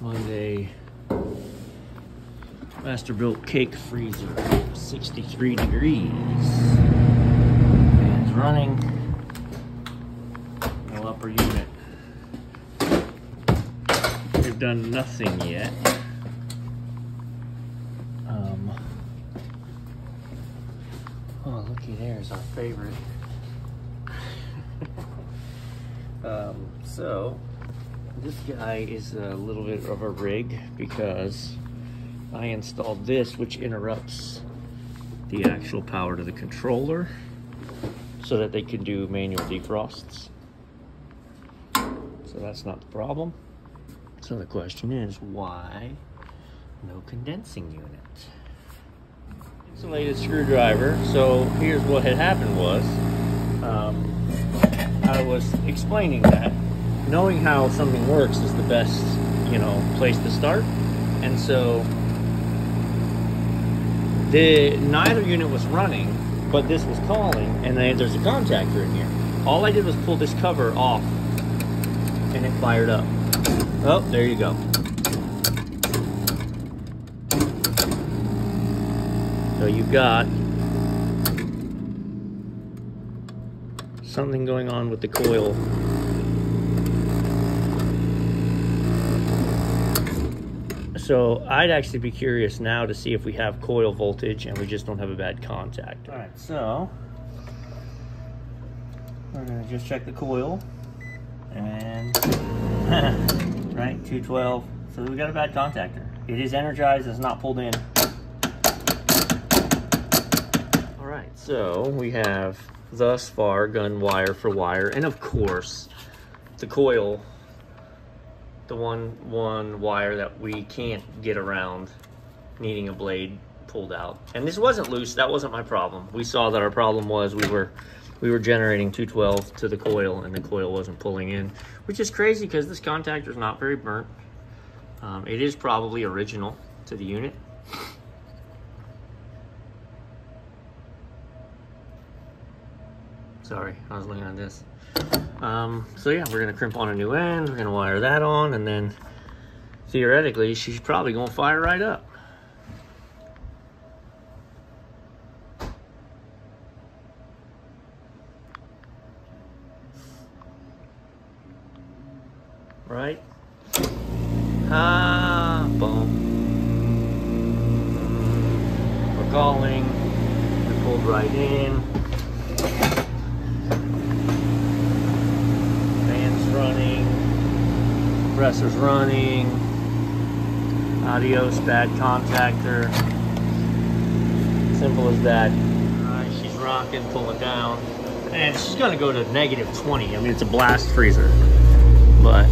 Monday. Masterbilt cake freezer, 63 degrees. And it's running. No upper unit. They've done nothing yet. Oh, looky there's our favorite. So this guy is a little bit of a rig because I installed this, which interrupts the actual power to the controller so that they can do manual defrosts. So that's not the problem. So the question is, why no condensing unit? Insulated screwdriver. So here's what had happened was, I was explaining that knowing how something works is the best, place to start. And so neither unit was running, but this was calling, and there's a contactor in here. All I did was pull this cover off, and it fired up. Oh, there you go. So you've got something going on with the coil. So I'd actually be curious now to see if we have coil voltage and we just don't have a bad contact. All right, so we're gonna just check the coil, and right, 212. So we got a bad contactor. It is energized, it's not pulled in. All right, so we have thus far gun wire for wire, and of course the coil, the one wire that we can't get around needing a blade pulled out. And this wasn't loose, that wasn't my problem. We saw that our problem was we were generating 212 to the coil and the coil wasn't pulling in, which is crazy because this contactor is not very burnt. It is probably original to the unit. Sorry, I was looking at this. So yeah, we're gonna crimp on a new end, we're gonna wire that on, and then theoretically she's probably gonna fire right up. Right? Boom. We're calling, we pulled right in. Running, compressor's running, audio's bad contactor, simple as that. Alright, she's rocking, pulling down, and she's gonna go to -20. I mean, it's a blast freezer, but